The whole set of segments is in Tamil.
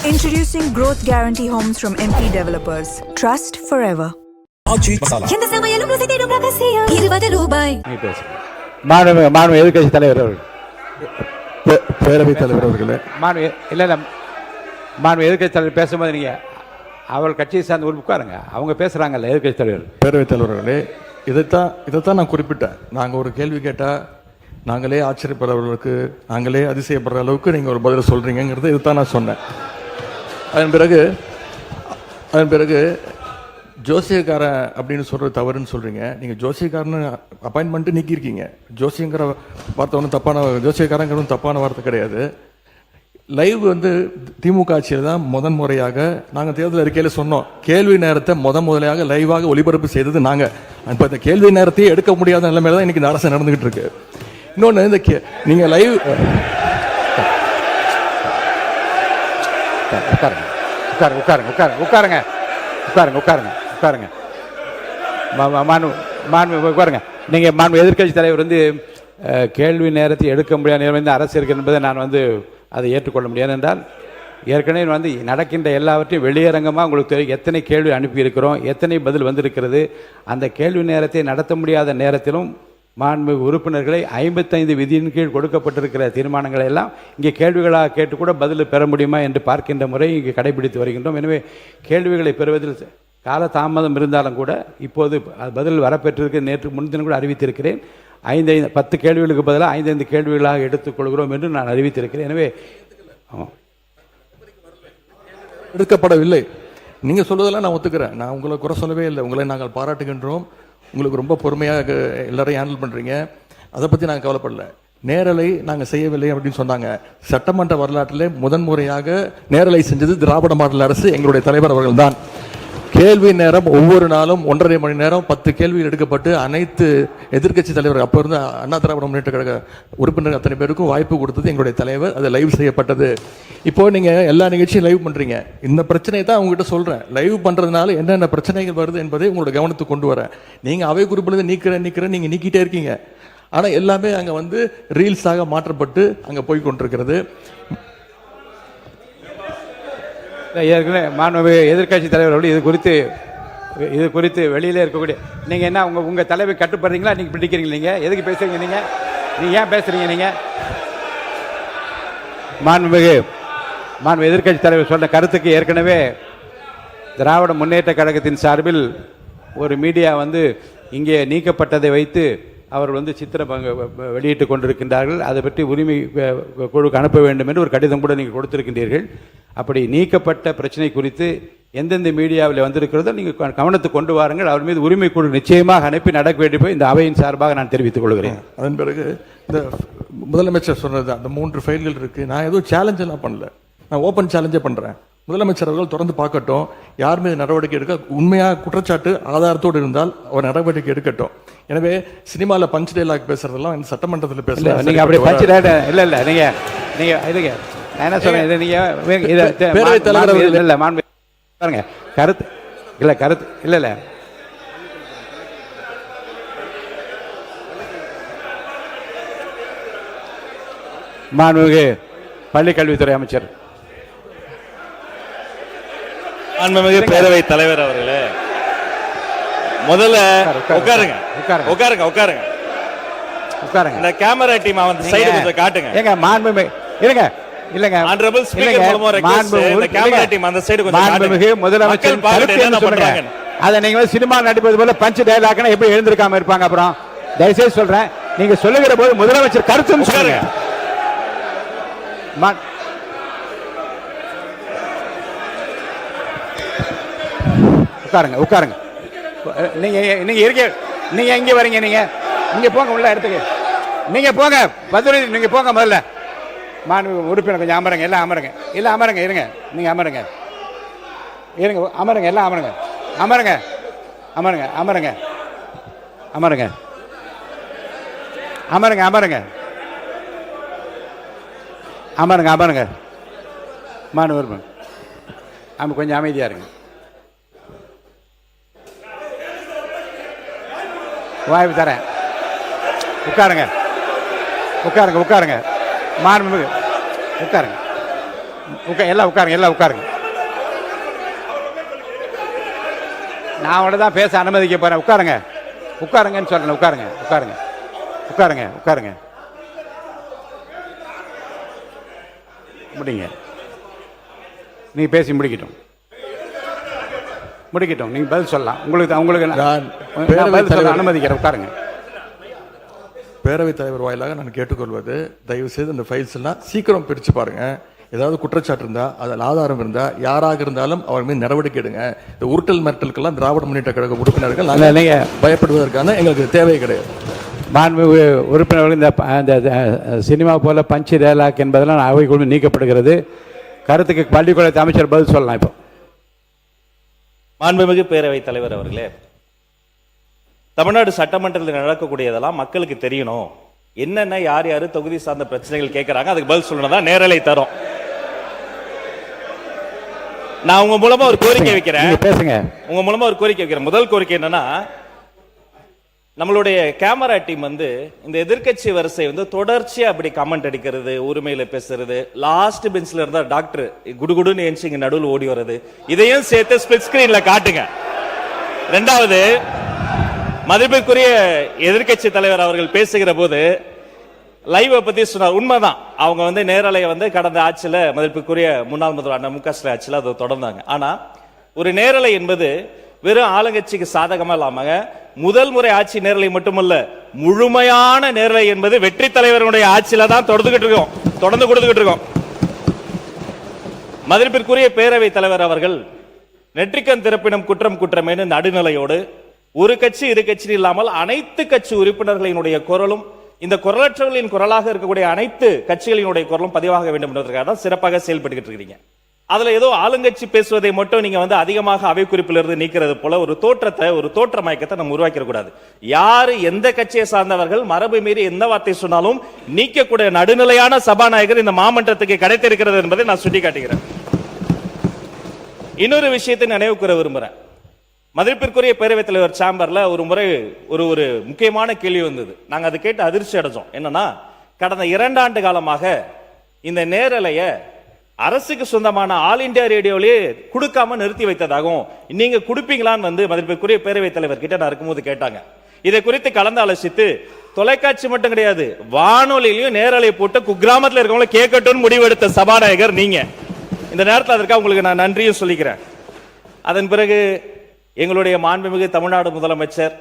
Introducing Growth Guarantee Homes from MP Developers. Trust forever. எந்த சமையலும் ருசி தேடும் ரகசியம் ₹20. மாண்பு எதிர்கட்சி தலைவர் அவர்கள், பேரவைத் தலைவர் அவர்களே, மாண்பு எதிர்கட்சி தலைவர் பேசும்போது நீங்க அவள் கட்சியை சார்ந்து உட்காருங்க. அவங்க பேசுறாங்கல்ல எதிர்கட்சி தலைவர். பேரவைத் தலைவர் அவர்களே, இதைத்தான் நான் குறிப்பிட்டேன். நாங்கள் ஒரு கேள்வி கேட்டால் நாங்களே ஆச்சரியப்படுறவர்களுக்கு, நாங்களே அதிசயப்படுற அளவுக்கு நீங்கள் ஒரு பதில் சொல்கிறீங்கிறது இதுதான் நான் சொன்னேன். அதன் பிறகு ஜோசியக்காரன் அப்படின்னு சொல்கிறது தவறுன்னு சொல்கிறீங்க. நீங்கள் ஜோசியக்காரன்னு அப்பாயின்மெண்ட்டு நீக்கியிருக்கீங்க. ஜோசியங்கிற வார்த்தை ஒன்றும் ஜோசியக்காரங்கிறது தப்பான வார்த்தை கிடையாது. லைவ் திமுக ஆட்சியில் தான் முறையாக நாங்கள் தேர்தல் அறிக்கையில் சொன்னோம். கேள்வி நேரத்தை முதலையாக லைவாக ஒளிபரப்பு செய்தது நாங்கள். இப்போ இந்த கேள்வி நேரத்தையே எடுக்க முடியாத நிலைமையில தான் இன்றைக்கி இந்த அரசு நடந்துகிட்டு இருக்கு. இன்னொன்று, நீங்கள் லைவ் உட்காருங்க. நீங்கள் மாண்பு எதிர்கட்சி தலைவர் கேள்வி நேரத்தை எடுக்க முடியாத நிலைமை அரசு இருக்கு என்பதை நான் அதை ஏற்றுக்கொள்ள முடியாது. என்றால் ஏற்கனவே நடக்கின்ற எல்லாவற்றையும் வெளியரங்கமாக உங்களுக்கு தெரியும். எத்தனை கேள்வி அனுப்பியிருக்கிறோம், எத்தனை பதில் வந்திருக்கிறது. அந்த கேள்வி நேரத்தை நடத்த முடியாத நேரத்திலும் மாண்பு உறுப்பினர்களை 55 விதியின் கீழ் கொடுக்கப்பட்டிருக்கிற தீர்மானங்களை எல்லாம் இங்கே கேள்விகளாக கேட்டு கூட பதில் பெற முடியுமா என்று பார்க்கின்ற முறை இங்கே கடைபிடித்து வருகின்றோம். எனவே கேள்விகளை பெறுவதில் கால தாமதம் இருந்தாலும் கூட இப்போது பதில் வரப்பெற்றிருக்கு. நேற்று முன்தினம் கூட அறிவித்திருக்கிறேன். 10 கேள்விகளுக்கு பதிலாக 5 கேள்விகளாக எடுத்துக்கொள்கிறோம் என்று நான் அறிவித்திருக்கிறேன். எனவே எடுக்கப்படவில்லை. நீங்கள் சொல்வதெல்லாம் நான் ஒத்துக்கிறேன். நான் உங்களை குறை சொல்லவே இல்லை. உங்களை நாங்கள் பாராட்டுகின்றோம். உங்களுக்கு ரொம்ப பொறுமையாக எல்லாரையும் ஹேண்டில் பண்ணுறீங்க. அதை பற்றி நாங்கள் கவலைப்படல. நேரலை நாங்கள் செய்யவில்லை அப்படின்னு சொன்னாங்க. சட்டமன்ற வரலாற்றிலே முதன்முறையாக நேரலை செஞ்சது திராவிட மாடல் அரசு, எங்களுடைய தலைவர் அவர்கள் தான். கேள்வி நேரம் ஒவ்வொரு நாளும் 1.5 மணி நேரம் 10 கேள்விகள் எடுக்கப்பட்டு அனைத்து எதிர்கட்சி தலைவர், அப்போ இருந்த அண்ணா திராவிட முன்னேற்ற கழக உறுப்பினர் அத்தனை பேருக்கும் வாய்ப்பு கொடுத்தது எங்களுடைய தலைவர். அது லைவ் செய்யப்பட்டது. இப்போ நீங்கள் எல்லா நிகழ்ச்சியும் லைவ் பண்ணுறீங்க. இந்த பிரச்சனையை தான் உங்ககிட்ட சொல்கிறேன். லைவ் பண்ணுறதுனால என்னென்ன பிரச்சனைகள் வருது என்பதை உங்களோட கவனத்துக்கு கொண்டு வரேன். நீங்கள் அவை குறிப்பில் நீக்கிறேன் நீங்கள் நீக்கிட்டே இருக்கீங்க. ஆனால் எல்லாமே அங்கே ரீல்ஸாக மாற்றப்பட்டு அங்கே போய் கொண்டிருக்கிறது. ஏற்கனவே மாண்பு எதிர்கட்சி தலைவர்கள் இது குறித்து வெளியிலே இருக்கக்கூடிய நீங்கள் என்ன உங்கள் தலைவை கட்டுப்படுறீங்களா? நீங்கள் பிடிக்கிறீங்க? நீங்கள் எதுக்கு பேசுறீங்க? நீங்கள் ஏன் பேசுறீங்க? நீங்கள் மாண்பு எதிர்கட்சி தலைவர் சொன்ன கருத்துக்கு ஏற்கனவே திராவிட முன்னேற்ற கழகத்தின் சார்பில் ஒரு மீடியா இங்கே நீக்கப்பட்டதை வைத்து அவர் சித்திரம் வெளியிட்டு கொண்டிருக்கின்றார்கள். அதை பற்றி உரிமை குழுக்கு அனுப்ப வேண்டும் என்று ஒரு கடிதம் கூட நீங்கள் கொடுத்திருக்கின்றீர்கள். அப்படி நீக்கப்பட்ட பிரச்சனை குறித்து எந்தெந்த மீடியாவில் வந்திருக்கிறதோ நீங்கள் கவனத்துக்கு கொண்டு வாருங்கள். அவர் மீது உரிமை குழு நிச்சயமாக அனுப்பி நடக்க வேண்டிய போய் இந்த அவையின் சார்பாக நான் தெரிவித்துக் கொள்கிறேன். அதன் பிறகு இந்த முதலமைச்சர் சொன்னது அந்த 3 ஃபைல்கள் இருக்கு. நான் எதுவும் சேலஞ்ச் எல்லாம் பண்ணல. நான் ஓப்பன் சேலஞ்சே பண்றேன். முதலமைச்சர் அவர்கள் தொடர்ந்து பார்க்கட்டும். யார் மீது நடவடிக்கை எடுக்க உண்மையாக குற்றச்சாட்டு ஆதாரத்தோடு இருந்தால் அவர் நடவடிக்கை எடுக்கட்டும். எனவே சினிமாவில் பஞ்ச் டைலாக் பேசுறதெல்லாம் சட்டமன்றத்தில் பேசல. நீங்க அப்படி பஞ்ச் டைலாக் இல்ல நீங்க இதுங்க நான் என்ன சொல்றேன், இதை நீங்க பேரவைத் தலைவர் இல்ல மாண்பு பாருங்க கருத்து இல்ல மாண்புமிகு பள்ளி கல்வித்துறை அமைச்சர், மாண்புமிகு பேரவைத் தலைவர் அவர்களே, முதல்ல உட்காருங்க. இந்த கேமரா டீம் சைடு கொஞ்சம் காட்டுங்க. ஏங்க மாண்புமிகு இல்லங்க ஆனரபிள் ஸ்பீக்கர் மூலமா ரெக்வெஸ்ட் இந்த கேமரா டீம் அந்த சைடு கொஞ்சம் காட்டுங்க. மாண்புமிகு முதலமைச்சர் கருத்து என்ன பண்றாங்க? அத நீங்க சினிமா நடிப்பது போல பஞ்ச் டயலாக்னா எப்படி எழுந்திருக்காம இருப்பாங்க? அப்புறம் தயவுசெய்து சொல்றேன், நீங்க சொல்லுகிற போது முதலமைச்சர் கருத்துன்னு சொல்லுங்க. உட்காருங்க. நீங்க எங்க வரீங்க? நீங்க போங்க உள்ள இடத்துக்கு. நீங்க போங்க பதில், நீங்க போங்க முதல்ல. மாண்பு உறுப்பினர் கொஞ்சம் அமருங்க. எல்லாம் அமருங்க. இருங்க. நீங்க அமருங்க. எல்லாம் அமருங்க. மாண்பு உறுப்பினர் கொஞ்சம் அமைதியா இருங்க. வாய்ப்பு தரேன். உட்காருங்க. மாண்புமிகு எல்லாம் உட்காருங்க. நான் அவங்கள தான் பேச அனுமதிக்க போறேன். உட்காருங்கன்னு சொல்றேன். உட்காருங்க. முடிங்க. நீங்க பேசி முடிக்கட்டும். நீங்க பதில் சொல்லலாம். உங்களுக்கு நான் பதில் சொல்ல அனுமதிக்கிறேன். உட்காருங்க. பேரவைத் தலைவர் வாயிலாக நான் கேட்டுக்கொள்வது, தயவு செய்து இந்த ஃபைல்ஸ் எல்லாம் சீக்கிரம் பிரிச்சு பாருங்க. ஏதாவது குற்றச்சாட்டு இருந்தா, அதில் ஆதாரம் இருந்தா, யாராக இருந்தாலும் அவர் மீது நடவடிக்கை எடுங்க. இந்த உருட்டல் மிரட்டலுக்கெல்லாம் திராவிட முன்னேற்ற கழக உறுப்பினர்கள் பயப்படுவதற்கான எங்களுக்கு தேவை கிடையாது. மாண்புமிகு உறுப்பினர்கள், இந்த சினிமா போல பஞ்சு டயலாக் என்பதெல்லாம் அவைக்குழு நீக்கப்படுகிறது. கருத்துக்கு பள்ளிக்கூடத்து அமைச்சர் பதில் சொல்லலாம். இப்போ மாண்புமிகு பேரவைத் தலைவர் அவர்களே, தமிழ்நாடு சட்டமன்றத்தில் நடக்கக்கூடியதெல்லாம் மக்களுக்கு தெரியணும். என்னென்ன யார் தொகுதி சார்ந்த பிரச்சனைகள் கேட்கறாங்க, அதுக்கு பதில் சொல்லணும். நேரலை தரும். நான் உங்க மூலமா ஒரு கோரிக்கை வைக்கிறேன். பேசுங்க. உங்க மூலமா ஒரு கோரிக்கை வைக்கிறேன். முதல் கோரிக்கை என்னன்னா, நம்மளுடைய கேமரா டீம் இந்த எதிர்க்கட்சி வரிசை தொடர்ச்சியா அப்படி கமெண்ட் அடிக்கிறது, உரிமையில பேசுறது, லாஸ்ட் பெஞ்ச்ல இருந்தா டாக்டர் குடுகுடுன்னு ஏஞ்சி இங்க நடுவில் ஓடி வர்றது, இதையும் சேர்த்து ஸ்பிளிட் ஸ்கிரீன்ல காட்டுங்க. இரண்டாவது, மதிப்பிற்குரிய எதிர்க்கட்சி தலைவர் அவர்கள் பேசுகிற போது லைவ் பத்தி சொன்னார். உண்மைதான், அவங்க நேரலையை கடந்த ஆட்சியில மதிப்பிற்குரிய முன்னாள் முதல்வர் மு க ஸ்டாலின் ஆட்சியில அதை தொடர்ந்தாங்க. ஆனா ஒரு நேரலை என்பது வெறும் ஆளுங்கட்சிக்கு சாதகமா இல்லாம முதல் முறை ஆட்சி நேரலை மட்டுமல்ல, முழுமையான நேரலை என்பது வெற்றி தலைவருடைய ஆட்சியில தான் தொடர்ந்து கொடுத்துக்கிட்டு இருக்கோம். மதிப்பிற்குரிய பேரவைத் தலைவர் அவர்கள் நெற்றிக்கண் திறப்பினும் குற்றம் குற்றமேனு நடுநிலையோடு ஒரு கட்சி இரு கட்சி இல்லாமல் அனைத்து கட்சி உறுப்பினர்களினுடைய குரலும், இந்த குரலற்றவர்களின் குரலாக இருக்கக்கூடிய அனைத்து கட்சிகளினுடைய குரலும் பதிவாக வேண்டும் என்பதற்காக தான் சிறப்பாக செயல்பட்டு இருக்கீங்க. அதுல ஏதோ ஆளுங்கட்சி பேசுவதை மட்டும் நீங்க அதிகமாக அவை குறிப்பிலிருந்து நீக்கிறது போல ஒரு தோற்ற மயக்கத்தை நம்ம உருவாக்கிட கூடாது. யாரு எந்த கட்சியை சார்ந்தவர்கள் மரபு மீறி எந்த வார்த்தை சொன்னாலும் நீக்கக்கூடிய நடுநிலையான சபாநாயகர் இந்த மாமன்றத்துக்கு கிடைத்திருக்கிறது என்பதை நான் சுட்டிக்காட்டுகிறேன். இன்னொரு விஷயத்தை நினைவு கூற விரும்புறேன். மதிப்பிற்குரிய பேரவைத் தலைவர் சேம்பர்ல ஒரு முறை ஒரு முக்கியமான கேள்வி வந்தது. நாங்க அதை கேட்டு அதிர்ச்சி அடைஞ்சோம். என்னன்னா, கடந்த 2 ஆண்டு காலமாக இந்த நேரலைய அரசுக்கு சொந்தமான ஆல் இந்தியா ரேடியோலே கொடுக்காம நிறுத்தி வைத்ததாகவும், நீங்க கொடுப்பீங்களான்னு மதிப்பிற்குரிய பேரவைத் தலைவர் கிட்ட நான் இருக்கும்போது கேட்டாங்க. இதை குறித்து கலந்து ஆலோசித்து, தொலைக்காட்சி மட்டும் கிடையாது, வானொலியிலையும் நேரலை போட்டு குக்கிராமத்தில் இருக்கவங்களை கேட்கட்டும் முடிவெடுத்த சபாநாயகர் நீங்க. இந்த நேரத்தில் அதற்காக உங்களுக்கு நான் நன்றியும் சொல்லிக்கிறேன். அதன் பிறகு எங்களுடைய மாண்புமிகு தமிழ்நாடு முதலமைச்சர்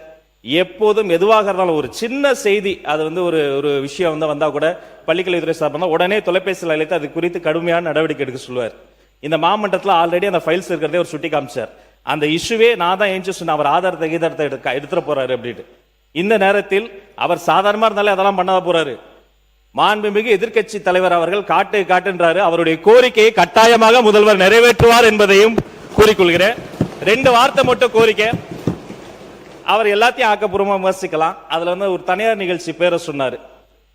எப்போதும் எதுவாக இருந்தாலும் ஒரு சின்ன செய்தி, அது ஒரு விஷயம் வந்தா கூட பள்ளிக்கல்வித்துறை சார்பாக உடனே தொலைபேசியில் அழைத்து அது குறித்து கடுமையான நடவடிக்கை எடுக்க சொல்லுவார். இந்த மாமன்றத்தில் ஆல்ரெடி அந்த ஃபைல்ஸ் இருக்கிறதே ஒரு சுட்டி காமிச்சார். அந்த இஷ்யூவே நான் தான் ஏஞ்சி சொன்ன, அவர் ஆதாரத்தை எடுத்துட போறாரு அப்படின்ட்டு. இந்த நேரத்தில் அவர் சாதாரணமா இருந்தாலே அதெல்லாம் பண்ணாத போறாரு. மாண்புமிகு எதிர்க்கட்சி தலைவர் அவர்கள் காட்டுன்றாரு. அவருடைய கோரிக்கையை கட்டாயமாக முதல்வர் நிறைவேற்றுவார் என்பதையும் கூறிக்கொள்கிறேன். 2 வார்த்தை மட்டும் கோரிக்கை. அவர் எல்லாத்தையும் ஆக்கப்பூர்வமா விமர்சிக்கலாம். அதுல ஒரு தனியார் நிகழ்ச்சி பேரை சொன்னாரு.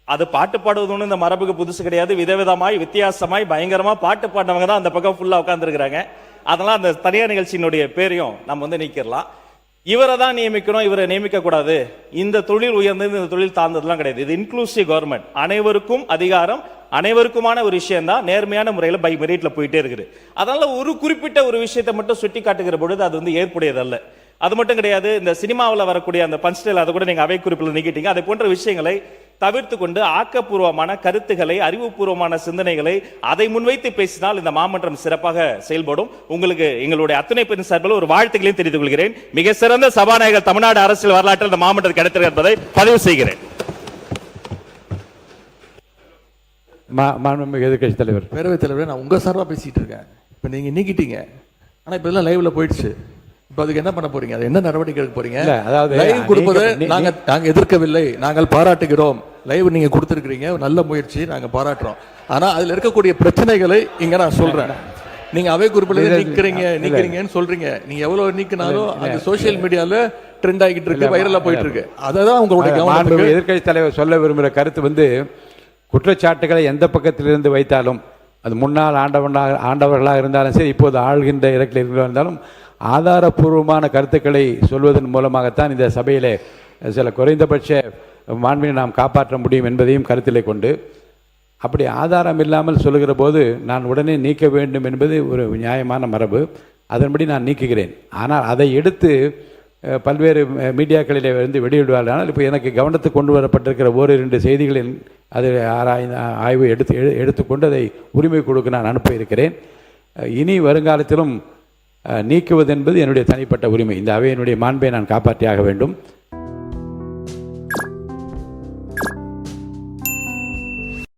அது பாட்டு பாடுவது இந்த மரபுக்கு புதுசு கிடையாது. விதவிதமாய் வித்தியாசமாய் பயங்கரமா பாட்டு பாடினவங்க தான் அந்த பக்கம் ஃபுல்லா உட்கார்ந்து இருக்கிறாங்க. அதெல்லாம் அந்த தனியார் நிகழ்ச்சியினுடைய பேரையும் நம்ம நீக்கிடலாம். இவரை தான் நியமிக்கணும், இவரை நியமிக்க கூடாது. இந்த தொழில் உயர்ந்தது, இந்த தொழில் தாழ்ந்ததுலாம் கிடையாது. இது இன்க்ளூசிவ் கவர்மெண்ட், அனைவருக்கும் அதிகாரம், அனைவருக்குமான ஒரு விஷயம் தான் நேர்மையான முறையில் பை மெரிட்ல போயிட்டே இருக்குது. அதனால ஒரு குறிப்பிட்ட ஒரு விஷயத்தை மட்டும் சுட்டி காட்டுகிற பொழுது அது ஏற்புடையதல்ல. அது மட்டும் கிடையாது, இந்த சினிமாவில் வரக்கூடிய அந்த பஞ்ச்டேல் அதை கூட நீங்க அவை குறிப்பில் நீக்கிட்டீங்க. அதை போன்ற விஷயங்களை தவிர்த்து கொண்டு ஆக்கப்பூர்வமான கருத்துக்களை, அறிவுபூர்வமான சிந்தனைகளை அதை முன்வைத்து பேசினால் இந்த மாமன்றம் சிறப்பாக செயல்படும். உங்களுக்கு எங்களுடைய அத்தனை பேரின் சார்பில் ஒரு வாழ்த்துக்களையும் தெரிவித்துக் கொள்கிறேன். மிக சிறந்த சபாநாயகர் தமிழ்நாடு அரசியல் வரலாற்றில் இந்த மாமன்றத்தில் கிடைத்தது என்பதை பதிவு செய்கிறேன். எதிர்க்கட்சி தலைவர், பேரவைத் தலைவர், நான் உங்க சார்பா பேசிட்டு இருக்கேன். இப்ப நீங்க நீக்கிட்டீங்க, ஆனா இப்ப எல்லாம் லைவ்ல போயிடுச்சு. இப்ப அதுக்கு என்ன பண்ண போறீங்க? அது என்ன நடவடிக்கை எடுக்க போறீங்க? அதாவது லைவ் கொடுப்பதை நாங்க எதிர்க்கவில்லை, நாங்கள் பாராட்டுகிறோம். லைவ் நீங்க கொடுத்திருக்கீங்க, நல்ல முயற்சி, நாங்க பாராட்டுறோம். ஆனா அதுல இருக்கக்கூடிய பிரச்சனைகளை இங்க நான் சொல்றேன். நீங்க அவை குறிப்பில் நீக்கிறீங்கன்னு சொல்றீங்க. நீங்க எவ்வளவு நீக்கினாலும் அந்த சோசியல் மீடியால ட்ரெண்ட் ஆகிட்டு இருக்கு, வைரலா போயிட்டு இருக்கு. அதான் உங்களுடைய எதிர்க்கட்சி தலைவர் சொல்ல விரும்புகிற கருத்து குற்றச்சாட்டுகளை எந்த பக்கத்திலிருந்து வைத்தாலும், அது முன்னாள் ஆண்டவர்களாக இருந்தாலும் சரி, இப்போது ஆள்கின்ற இடத்தில் இருந்தாலும், ஆதாரபூர்வமான கருத்துக்களை சொல்வதன் மூலமாகத்தான் இந்த சபையிலே சில குறைந்தபட்ச மாண்பினை நாம் காப்பாற்ற முடியும் என்பதையும் கருத்திலே கொண்டு, அப்படி ஆதாரம் இல்லாமல் சொல்லுகிற போது நான் உடனே நீக்க வேண்டும் என்பது ஒரு நியாயமான மரபு. அதன்படி நான் நீக்குகிறேன். ஆனால் அதை எடுத்து பல்வேறு மீடியாக்களிலே வந்து வெளியிடுவார்கள். ஆனால் இப்போ எனக்கு கவனத்துக்கு கொண்டு வரப்பட்டிருக்கிற ஓரிரண்டு செய்திகளில் அது ஆய்வு எடுத்துக்கொண்டு அதை உரிமை கொடுக்க நான் அனுப்ப இருக்கிறேன். இனி வருங்காலத்திலும் நீக்குவது என்பது என்னுடைய தனிப்பட்ட உரிமை. இந்த அவையினுடைய மாண்பை நான் காப்பாற்றியாக வேண்டும்.